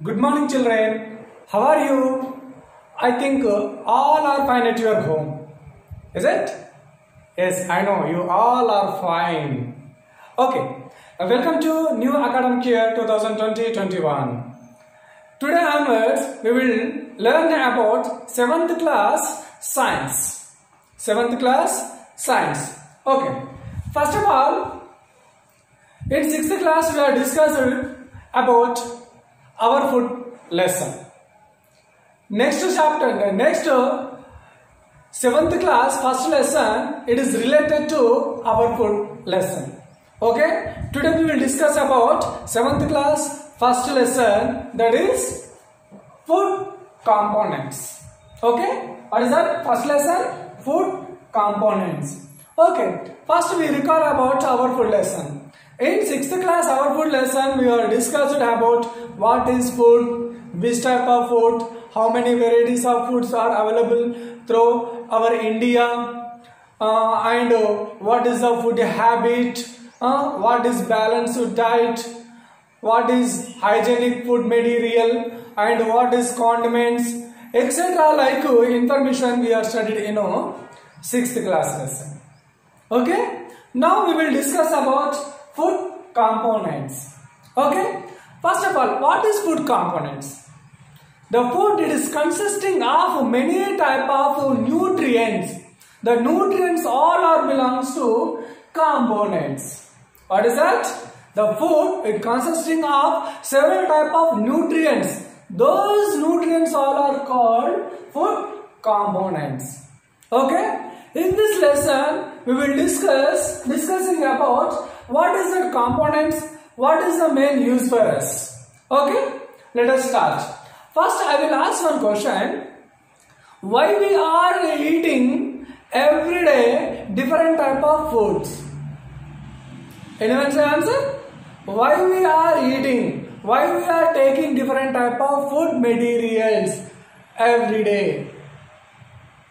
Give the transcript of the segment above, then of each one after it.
Good morning, children. How are you? I think all are fine at your home. Is it? Yes, I know you all are fine. Okay. Welcome to new academic year 2020-21. Today onwards, we will learn about 7th class science. 7th class science. Okay. First of all, in 6th class we are discussed about our food lesson. Next chapter, next 7th class first lesson, it is related to our food lesson. Okay, today we will discuss about 7th class first lesson, that is food components. Okay, what is that first lesson? Food components. Okay, first we recall about our food lesson. In 6th class, our food lesson, we are discussed about what is food, which type of food, how many varieties of foods are available through our India, and what is the food habit, what is balanced diet, what is hygienic food material, and what is condiments, etc. Like information we are studied in 6th class lesson. Okay, now we will discuss about food components. Okay, first of all, what is food components? The food, it is consisting of many type of nutrients. The nutrients all are belongs to components. What is that? The food, it consisting of several type of nutrients. Those nutrients all are called food components. Okay, in this lesson we will discussing about what is the components, what is the main use for us. Okay, let us start. First I will ask one question. Why we are eating every day different type of foods? Anyone say answer? Why we are eating, why we are taking different type of food materials every day?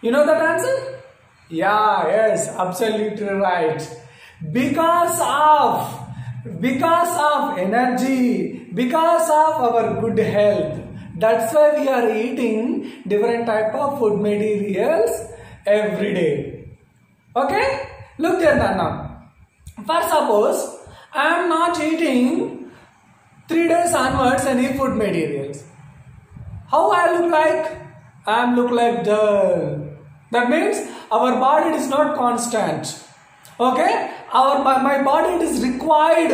You know that answer? Yeah, yes, absolutely right. Because of energy, because of our good health. That's why we are eating different type of food materials every day. Okay? Look there now. For suppose I am not eating 3 days onwards any food materials. How I look like? I am look like dull. That means our body is not constant. Okay, my body, it is required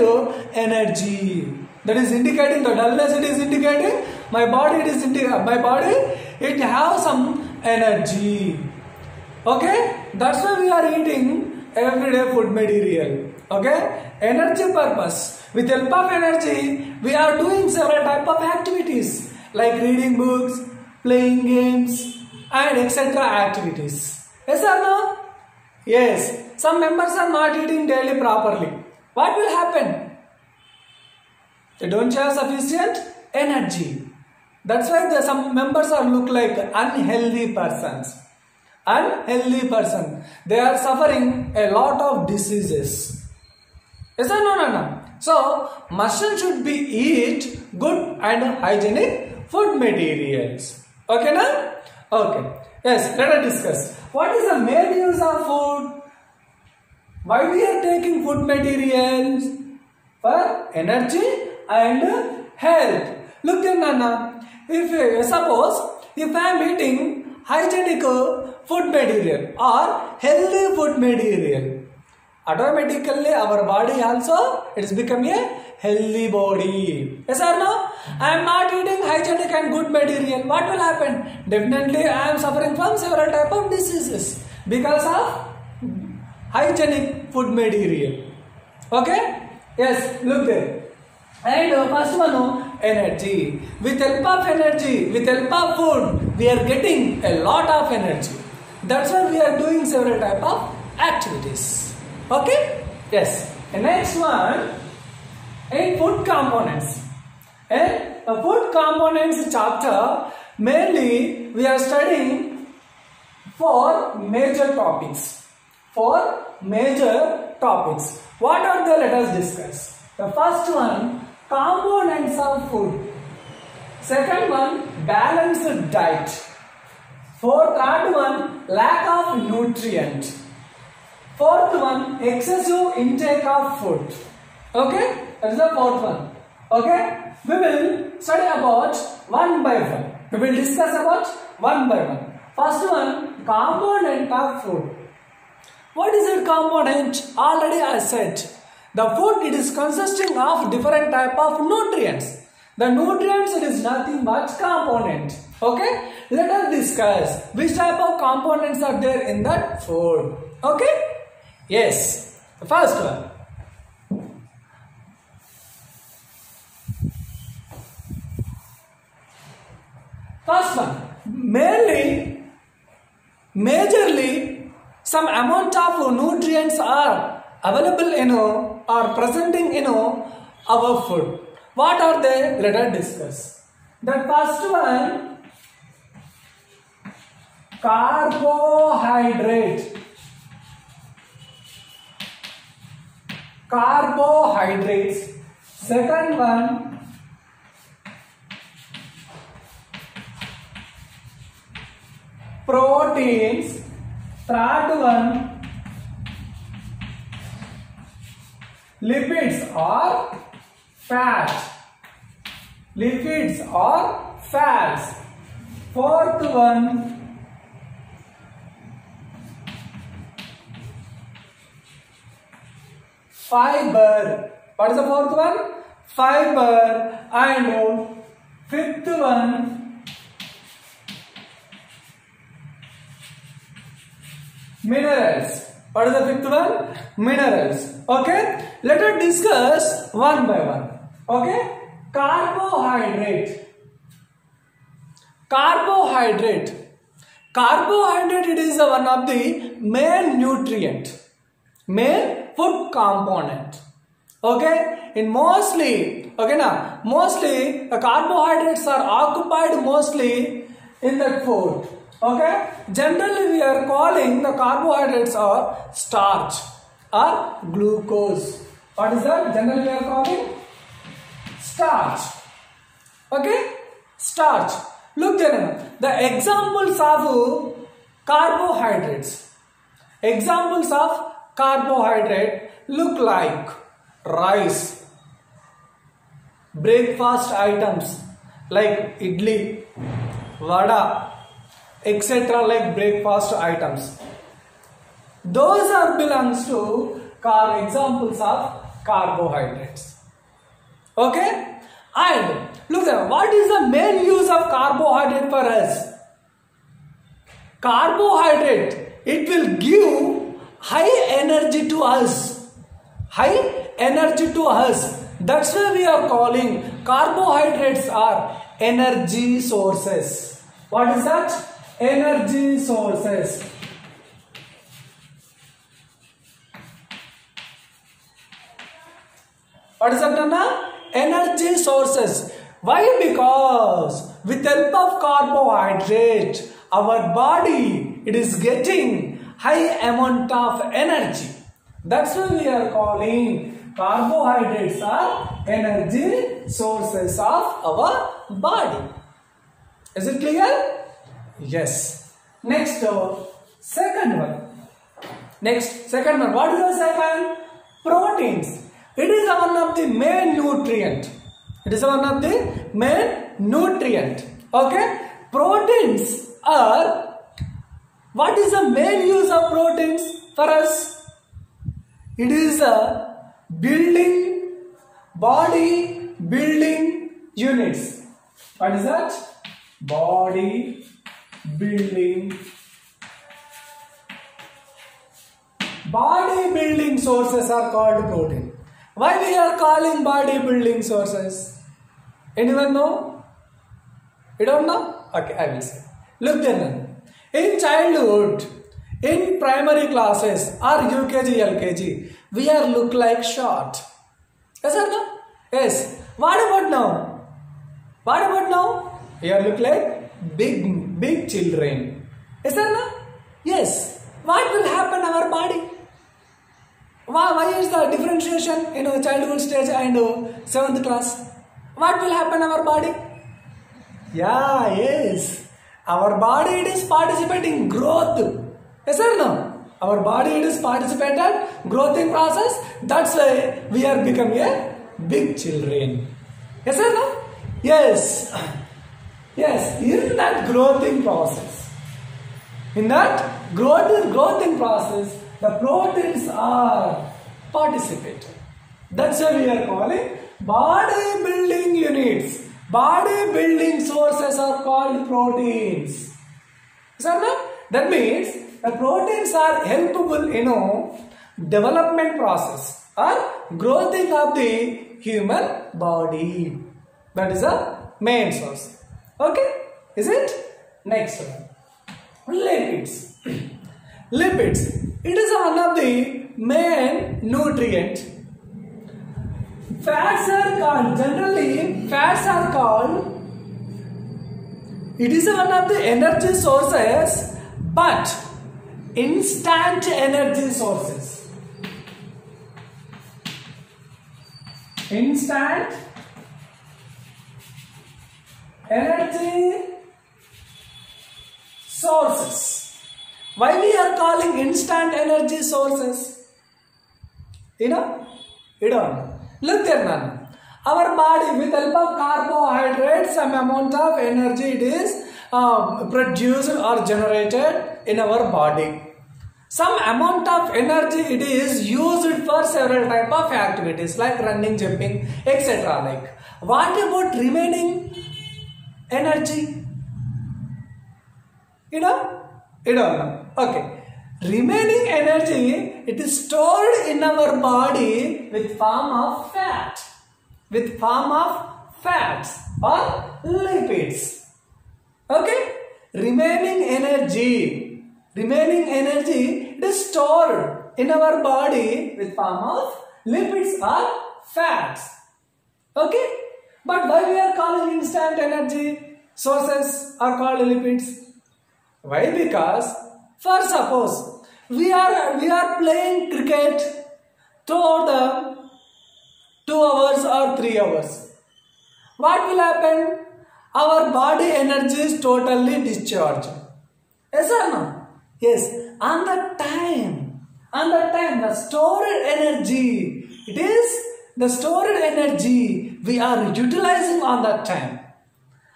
energy. That is indicating the dullness. It is indicating my body. It has some energy. Okay, that's why we are eating everyday food material. Okay, energy purpose. With help of energy, we are doing several type of activities like reading books, playing games, and etc. activities. Yes or no? Yes. Some members are not eating daily properly. What will happen? They don't have sufficient energy. That's why some members are look like unhealthy persons. Unhealthy person. They are suffering a lot of diseases. Yes or no? So, person should be eat good and hygienic food materials. Okay na? Okay. Yes, let us discuss. What is the main use of food? Why we are taking food materials? For energy and health. Look there, Nana. If suppose if I am eating hygienic food material or healthy food material, automatically our body also, it is becoming a healthy body. Yes or no? I am not eating hygienic and good material. What will happen? Definitely I am suffering from several type of diseases because of hygienic food material. Okay? Yes, look there. And first one, energy. With help of energy, with help of food, we are getting a lot of energy. That's why we are doing several type of activities. Okay? Yes. And next one, in food components. In food components chapter, mainly we are studying 4 major topics. 4 major topics. What are they? Let us discuss. The first one, components of food. Second one, balanced diet. Third one, lack of nutrient. Fourth one, excessive intake of food. Okay, that is the fourth one. Okay, we will study about one by one. We will discuss about one by one. First one, component of food. What is a component? Already I said. The food, it is consisting of different type of nutrients. The nutrients, it is nothing but component. Okay, let us discuss which type of components are there in that food. Okay, yes, the first one. First one, majorly, some amount of nutrients are available in or presenting in our food. What are they? Let us discuss. The first one, carbohydrate. Carbohydrates. Second one, proteins. Third one, lipids or fat. Lipids or fats. Fourth one, fiber. What is the fourth one? Fiber. And fifth one, minerals. What is the fifth one? Minerals. Okay, let us discuss one by one. Okay, carbohydrate. Carbohydrate. Carbohydrate, it is one of the main nutrient, main food component. Okay, in mostly, okay now, mostly the carbohydrates are occupied mostly in that food. Okay, generally we are calling the carbohydrates are starch or glucose. What is that? Generally we are calling starch. Okay, starch. Look there, the examples of carbohydrates. Examples of carbohydrate look like rice, breakfast items like idli, vada, etc. like breakfast items. Those are belongs to examples of carbohydrates. Okay, and look there, what is the main use of carbohydrate for us? Carbohydrate, it will give high energy to us. High energy to us. That's why we are calling carbohydrates are energy sources. What is that? Energy sources. What is that, Nana? Energy sources. Why? Because with help of carbohydrate, our body, it is getting high amount of energy. That's why we are calling carbohydrates are energy sources of our body. Is it clear? Yes. Next, second one. Second one. What is the second? Proteins. It is one of the main nutrient. It is one of the main nutrient. Okay. Proteins are, what is the main use of proteins for us? It is a body building units. What is that? Body building sources are called protein. Why we are calling body building sources? Anyone know? You don't know? Okay, I will say. Look then. In childhood, in primary classes or UKG, LKG, we are look like short. Yes or no? Yes. What about now? What about now? We are look like big children. Yes or no? Yes. What will happen our body? Why is the differentiation in childhood stage and 7th class? What will happen our body? Yeah, yes. Our body it is participating growth. Yes or no? Our body it is participated growing process. That's why we are becoming a big children. Yes or no? Yes. Yes. In that growing process. In that growing process, the proteins are participating. That's why we are calling bodybuilding units. Bodybuilding sources are called proteins. That means the proteins are helpful in development process or growing of the human body. That is the main source. Okay? Is it? Next one. Lipids. Lipids. It is one of the main nutrient. Fats are called, generally fats are called, it is one of the energy sources, but instant energy sources. Instant energy sources. Why we are calling instant energy sources? You know? You don't know. Look there, man. Our body, with help of carbohydrates, some amount of energy it is produced or generated in our body. Some amount of energy it is used for several type of activities like running, jumping, etc. Like, what about remaining energy? You know? You don't know. Okay. Remaining energy, it is stored in our body with form of fat. With form of fats or lipids. Okay? Remaining energy, it is stored in our body with form of lipids or fats. Okay? But why we are calling instant energy sources are called lipids? Why? Because, for suppose, we are playing cricket throughout the 2 hours or 3 hours. What will happen? Our body energy is totally discharged. Yes or no? Yes. On the time, the stored energy, it is the stored energy we are utilizing on that time.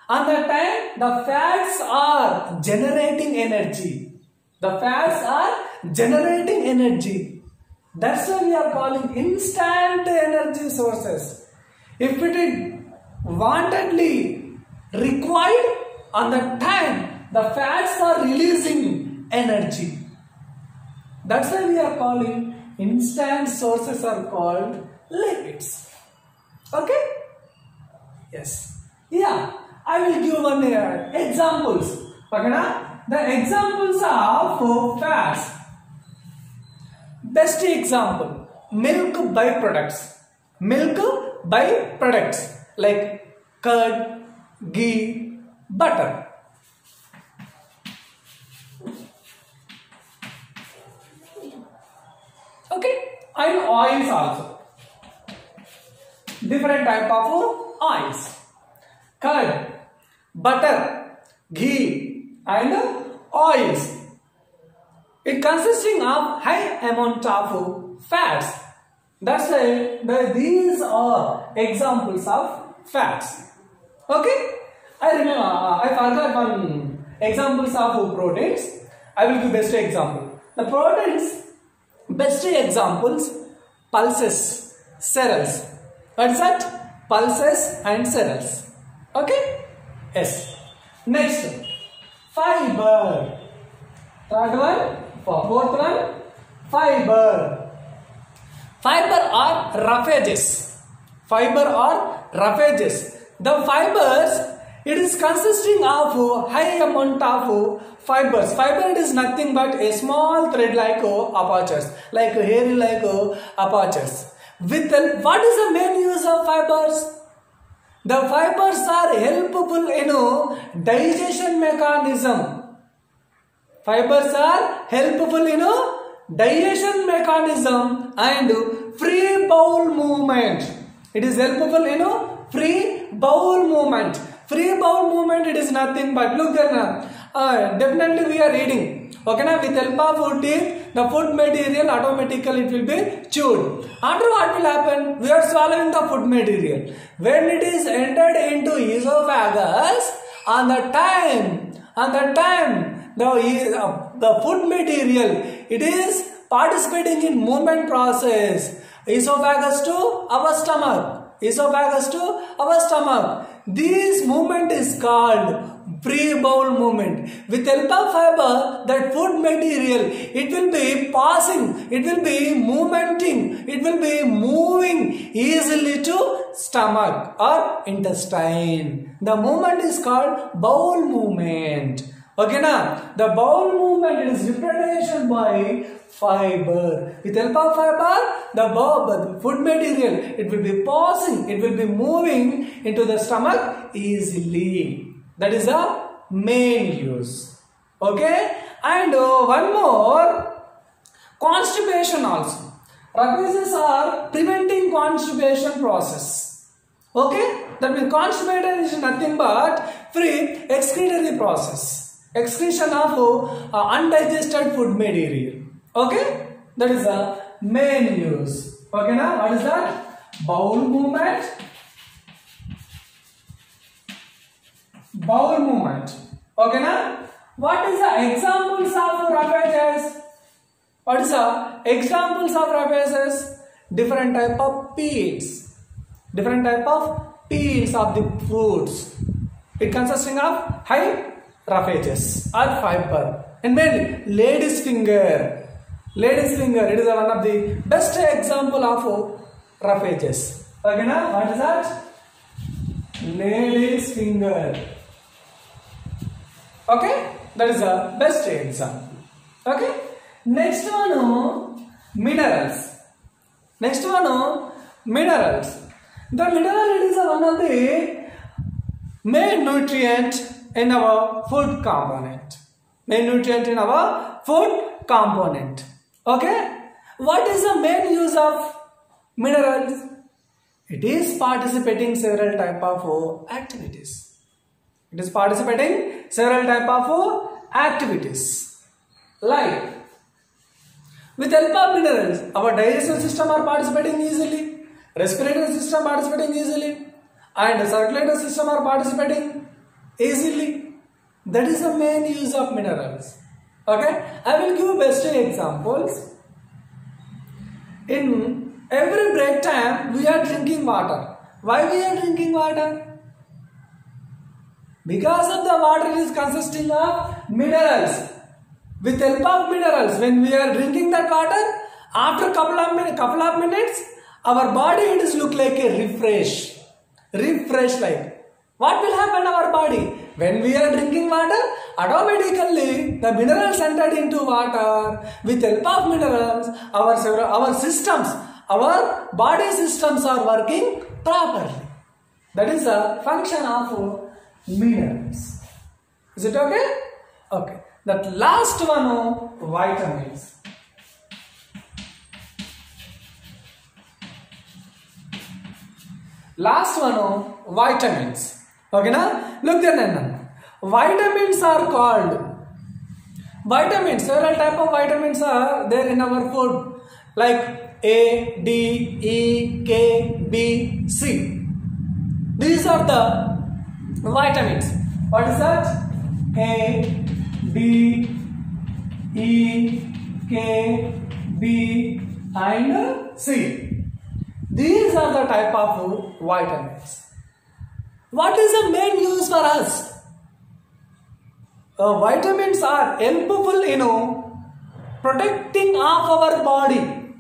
On that time, the fats are generating energy. The fats are generating energy. That's why we are calling instant energy sources. If it is wantedly required, on that time, the fats are releasing energy. That's why we are calling instant sources are called lipids. Okay? Yes. Yeah. I will give one examples. Okay, the examples of fats. Best example, milk byproducts. Milk byproducts like curd, ghee, butter. Okay, and oils also. Different type of oils. Curd, butter, ghee and oils. It consisting of high amount of fats. That's why these are examples of fats. Okay? I remember, I forgot one examples of proteins. I will give best example. The proteins, best examples, pulses, cereals. What is that? Pulses and cereals. Okay? Yes. Next, fiber. Third one, fourth one, fiber. Fiber or roughages. Fiber or roughages. The fibers, it is consisting of high amount of fibers. Fiber it is nothing but a small thread like apertures, like hairy like apertures. With what is the main use of fibers? The fibers are helpful in digestion mechanism. Fibers are helpful in digestion mechanism and free bowel movement. It is helpful in free bowel movement. Free bowel movement, it is nothing but, look there now. Definitely we are eating. Okay, now with help of food teeth, the food material automatically it will be chewed. After what will happen? We are swallowing the food material. When it is entered into esophagus, on the time the food material, it is participating in movement process. Esophagus to our stomach. Esophagus to our stomach. This movement is called pre-bowel movement. With help of fiber, that food material, it will be passing, it will be movementing, it will be moving easily to stomach or intestine. The movement is called bowel movement. Okay, now the bowel movement is represented by fiber. With help of fiber, the food material, it will be passing, it will be moving into the stomach easily. That is the main use. Okay, and one more, constipation also. Rapaces are preventing constipation process. Okay, that means constipation is nothing but free excretory process. Excretion of undigested food material. Okay, that is the main use. Okay, now what is that? Bowel movement. Bowel movement. Okay, now what is the examples of rapaces? What is the examples of rapaces? Different type of peels. Different type of peels of the foods. It consisting of high rapaces or fiber, and mainly lady's finger. Lady's finger, it is one of the best example of rapaces. Okay, now what is that? Lady's finger. Okay, that is the best example. Okay, next one, minerals. Next one, minerals. The mineral, it is one of the main nutrient in our food component. Main nutrient in our food component. Okay, what is the main use of minerals? It is participating several type of activities. It is participating several type of activities. Like, with help of minerals, our digestive system are participating easily, respiratory system participating easily, and circulatory system are participating easily. That is the main use of minerals. Okay, I will give best examples. In every break time, we are drinking water. Why we are drinking water? Because of the water is consisting of minerals. With help of minerals, when we are drinking that water, after couple of minutes, our body it is look like a refresh like. What will happen in our body? When we are drinking water, automatically the minerals entered into water. With help of minerals, our systems, our body systems are working properly. That is the function of minerals. Is it okay? Okay. That last one, vitamins. Last one, vitamins. Okay, now look there now. Vitamins are called vitamins. Several type of vitamins are there in our food, like A, D, E, K, B, C. These are the vitamins. What is that? A, D, E, K, B, and C. These are the type of vitamins. What is the main use for us? Vitamins are helpful in protecting of our body.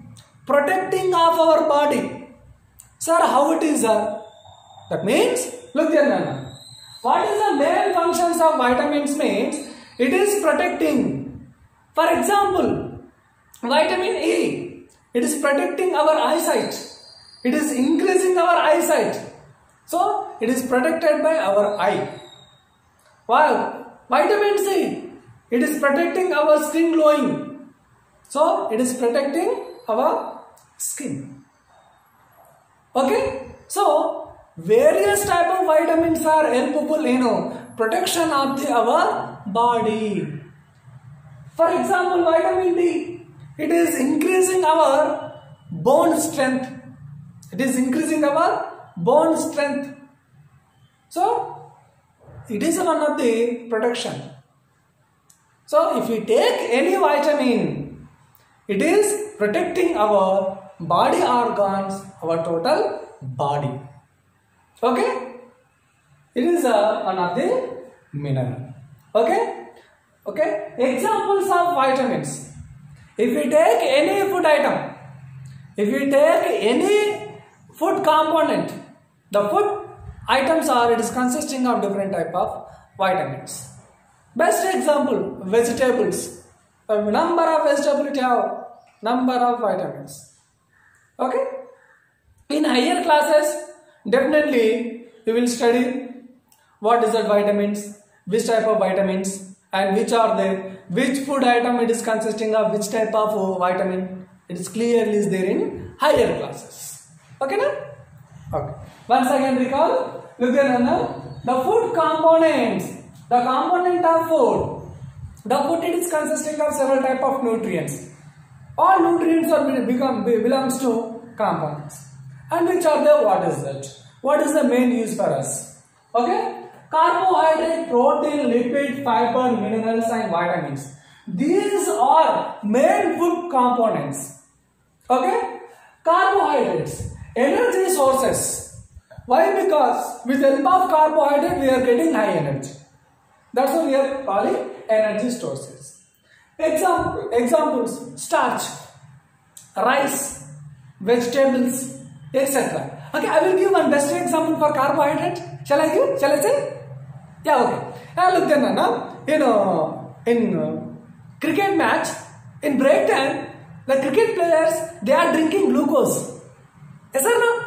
Protecting of our body. Sir, how it is? That means, look there now. What is the main functions of vitamins means? It is protecting. For example, vitamin E. It is protecting our eyesight. It is increasing our eyesight. So, it is protected by our eye. While vitamin C, it is protecting our skin glowing. So, it is protecting our skin. Okay? So, various type of vitamins are helpful in protection of our body. For example, vitamin D, it is increasing our bone strength. It is increasing our bone strength. So, it is one of the protection. So, if we take any vitamin, it is protecting our body organs, our total body. Okay? It is one of the mineral. Okay? Okay? Examples of vitamins. If we take any food item, if we take any food component, the food items are, it is consisting of different type of vitamins. Best example, vegetables. A number of vegetables have number of vitamins. Okay? In higher classes, definitely you will study what is that vitamins, which type of vitamins, and which are they, which food item it is consisting of, which type of vitamin. It is clearly is there in higher classes. Okay, na? Okay. Once again recall, look at the food components. The component of food. The food it is consisting of several type of nutrients. All nutrients are belongs to components. And which are they? What is that? What is the main use for us? Okay? Carbohydrate, protein, lipid, fiber, minerals and vitamins. These are main food components. Okay? Carbohydrates, energy sources. Why? Because with the help of carbohydrate we are getting high energy. That's why we are calling energy sources. Examples, starch, rice, vegetables, etc. Okay, I will give one best example for carbohydrate. Shall I give? Shall I say? Yeah, okay. Now look then, in cricket match, in break time, the cricket players, they are drinking glucose. Yes or no?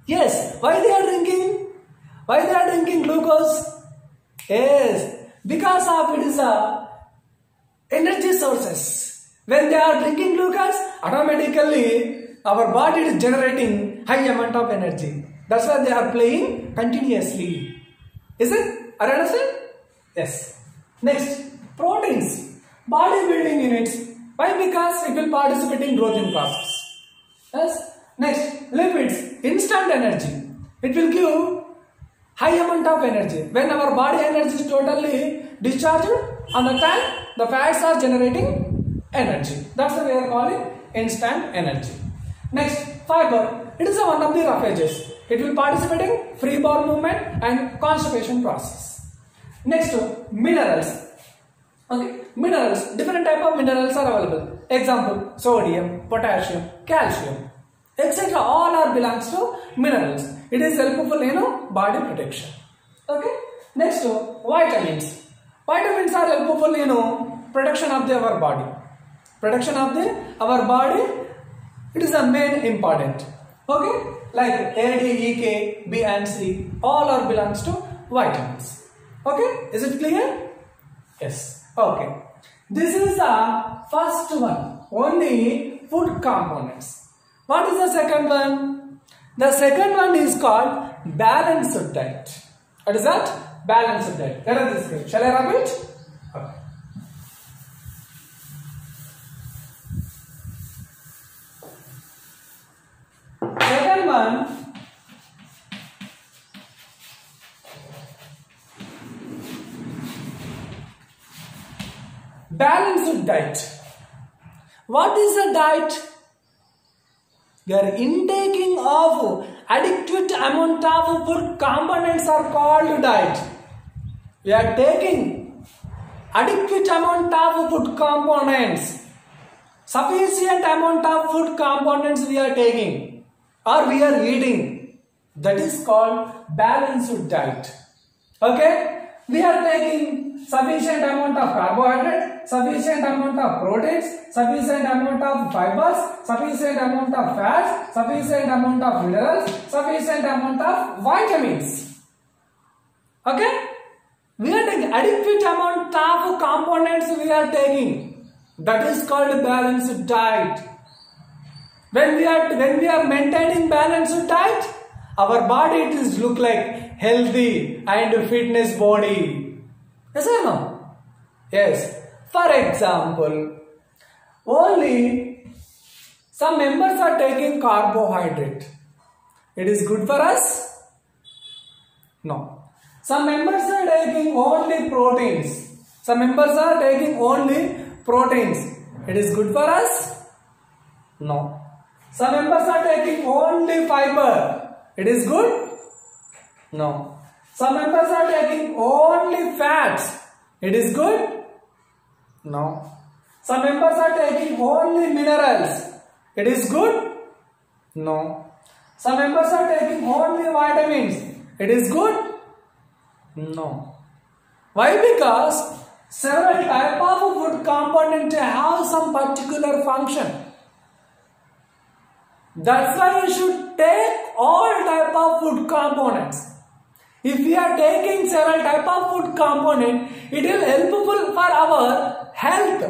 Yes. Why they are drinking? Why they are drinking glucose? Yes. Because of it is energy sources. When they are drinking glucose, automatically our body is generating high amount of energy. That's why they are playing continuously. Is it? Are you understand? Yes. Next, proteins, bodybuilding units. Why? Because it will participate in growth in process. Yes. Next, lipids, instant energy. It will give high amount of energy. When our body energy is totally discharged, on the time the fats are generating energy. That's why we are calling instant energy. Next, fiber. It is one of the roughages. It will participate in free bowel movement and constipation process. Next, minerals. Okay, minerals. Different type of minerals are available. Example, sodium, potassium, calcium, etc. All are belongs to minerals. It is helpful in body protection. Okay. Next, vitamins. Vitamins are helpful in protection of our body. Protection of our body. It is a main important. Okay. Like A, D, E, K, B and C. All are belongs to vitamins. Okay. Is it clear? Yes. Okay. This is the first one. Only food components. What is the second one? The second one is called balanced diet. What is that? Balanced diet. Let us describe. Shall I rub it? Okay. Second one, balanced diet. What is a diet? We are intaking of adequate amount of food components are called diet. We are taking adequate amount of food components. Sufficient amount of food components we are taking or we are eating. That is called balanced diet. Okay? We are taking sufficient amount of carbohydrate, sufficient amount of proteins, sufficient amount of fibers, sufficient amount of fats, sufficient amount of minerals, sufficient amount of vitamins. Okay? We are taking adequate amount of components we are taking. That is called balanced diet. When we are maintaining balanced diet, our body it is look like healthy and fitness body. Yes or no? Yes. For example, only some members are taking carbohydrate. It is good for us? No. Some members are taking only proteins. Some members are taking only proteins. It is good for us? No. Some members are taking only fiber. It is good? No. Some members are taking only fats. It is good? No. Some members are taking only minerals. It is good? No. Some members are taking only vitamins. It is good? No. Why? Because several type of food components have some particular function. That's why we should take all type of food components. If we are taking several type of food component, it will helpful for our health.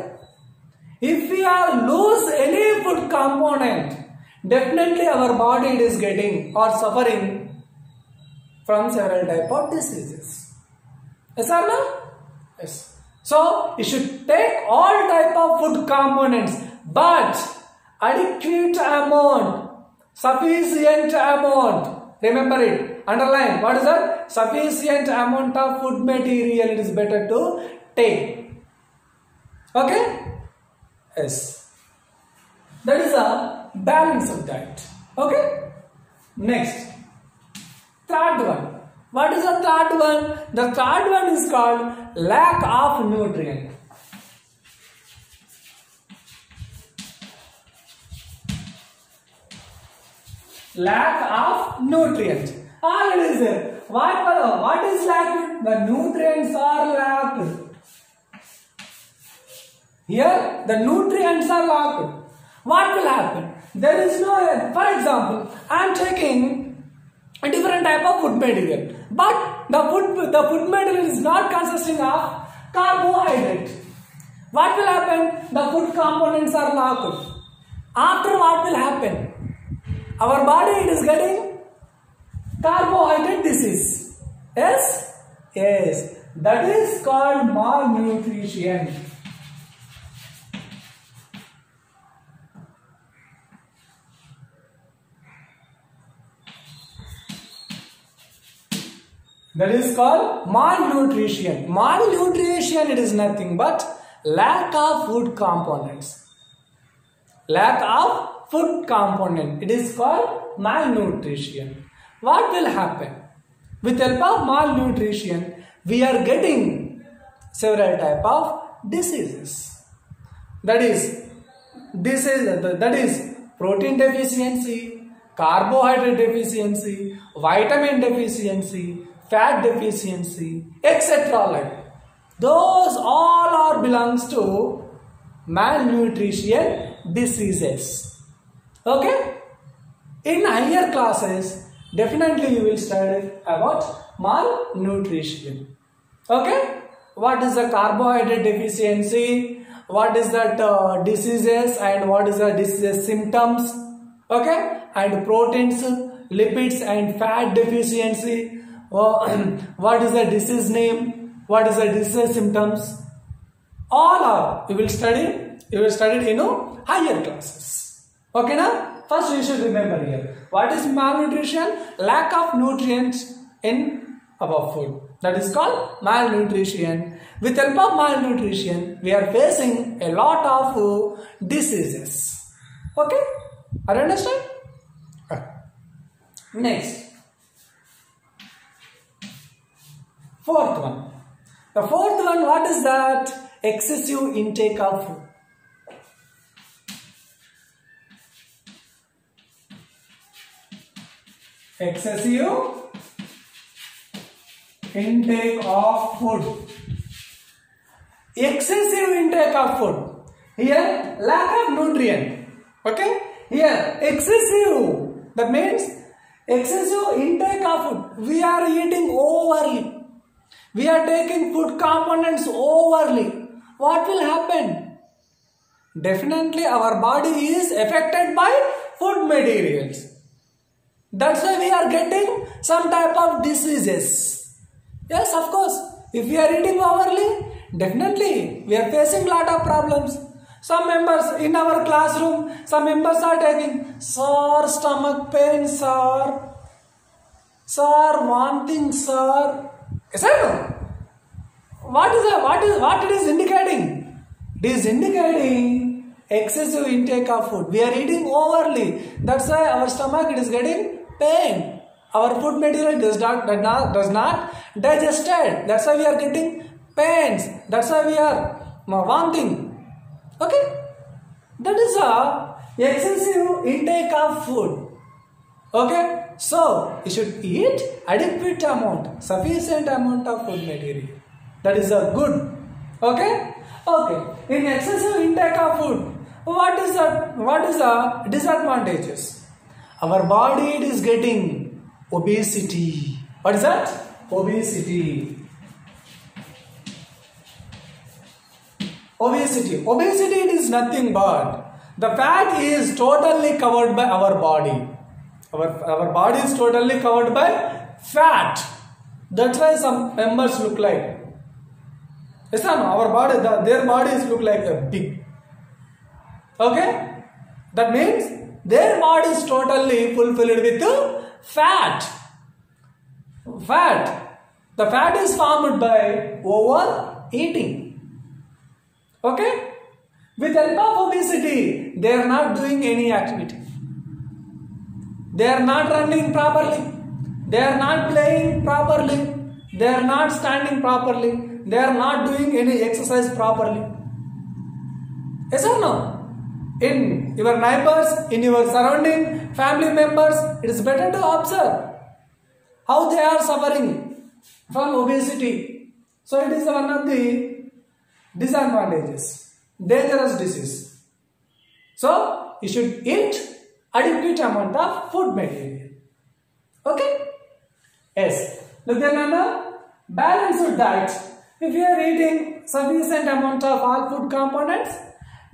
If we are lose any food component, definitely our body is getting or suffering from several type of diseases. Yes or no? Yes. So you should take all type of food components, but adequate amount, sufficient amount. Remember it. Underline. What is that? Sufficient amount of food material it is better to take. Okay? Yes. That is a balance of diet. Okay? Next. Third one. What is the third one? The third one is called lack of nutrient. Lack of nutrient. Already there. What is lack? The nutrients are lacked. Here, the nutrients are lacked. What will happen? There is no, for example, I am taking a different type of food material, but the food material is not consisting of carbohydrate. What will happen? The food components are lacked. After what will happen? Our body is getting carbohydrate disease. Yes? Yes. That is called malnutrition. That is called malnutrition. Malnutrition, it is nothing but lack of food components. Lack of food component. It is called malnutrition. What will happen? With help of malnutrition, we are getting several type of diseases. That is protein deficiency, carbohydrate deficiency, vitamin deficiency, fat deficiency, etc. Like those all are belongs to malnutrition diseases. Okay? In higher classes, definitely you will study about malnutrition. Okay? What is the carbohydrate deficiency? What is that diseases and what is the disease symptoms? Okay? And proteins, lipids and fat deficiency. What is the disease name? What is the disease symptoms? All are you will study in higher classes. Okay now? First you should remember here. What is malnutrition? Lack of nutrients in our food. That is called malnutrition. With help of malnutrition, we are facing a lot of diseases. Okay? Are you understand? Next. Fourth one. The fourth one, what is that? Excessive intake of food. Excessive intake of food. Excessive intake of food. Here, lack of nutrient. Okay? Here, excessive. That means excessive intake of food. We are eating overly. We are taking food components overly. What will happen? Definitely our body is affected by food materials. That's why we are getting some type of diseases. Yes, of course. If we are eating overly, definitely we are facing lot of problems. Some members in our classroom, some members are taking, sir, stomach pain, sir, vomiting, sir. Is that no? What it is indicating? It is indicating excessive intake of food. We are eating overly. That's why our stomach it is getting pain. Our food material does not digested. That's why we are getting pains. That's why we are vomiting. Okay? That is a excessive intake of food. Okay? So, you should eat adequate amount, sufficient amount of food material. That is a good. Okay? Okay. In excessive intake of food, what is the disadvantages? Our body is getting obesity. What is that? Obesity. Obesity is nothing but the fat is totally covered by our body. Our body is totally covered by fat. That's why some members look like. Yes, our body, their bodies look like a big. Okay? That means their body is totally fulfilled with fat. The fat is formed by overeating. Okay? With help of obesity, they are not doing any activity. They are not running properly. They are not playing properly. They are not standing properly. They are not doing any exercise properly. Yes or no? In your neighbors, in your surrounding family members, it is better to observe how they are suffering from obesity. So it is one of the disadvantages, dangerous disease. So you should eat adequate amount of food material. Okay? Yes. Look then on the balanced diet. If you are eating sufficient amount of all food components,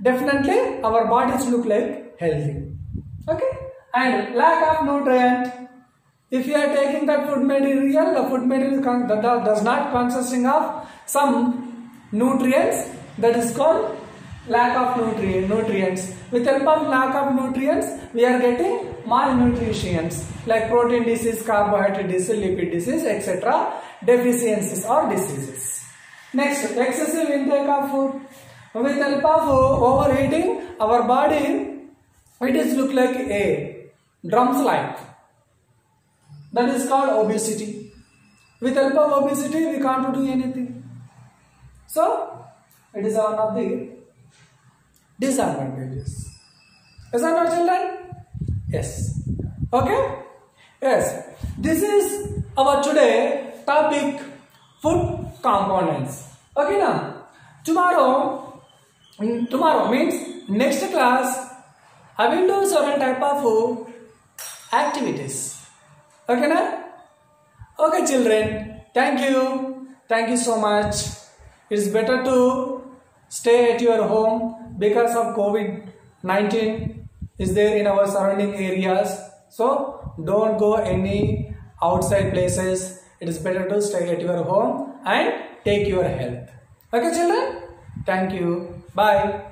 definitely our bodies look like healthy. Okay? And lack of nutrient. If you are taking that food material, the food material does not consisting of some nutrients, that is called lack of nutrients. With help of lack of nutrients, we are getting malnutrition like protein disease, carbohydrate disease, lipid disease, etc. deficiencies or diseases. Next, excessive intake of food. With help of overeating, our body, it is look like a drums like. That is called obesity. With help of obesity, we can't do anything. So, it is one of the disadvantages. Is that not, children? Yes. Okay? Yes. This is our today topic, food components. Okay now? Tomorrow means next class, I will do certain type of activities. Okay now? Okay children, thank you. Thank you so much. It's better to stay at your home because of COVID-19 is there in our surrounding areas. So don't go any outside places. It is better to stay at your home and take your health. Okay children? Thank you. Bye.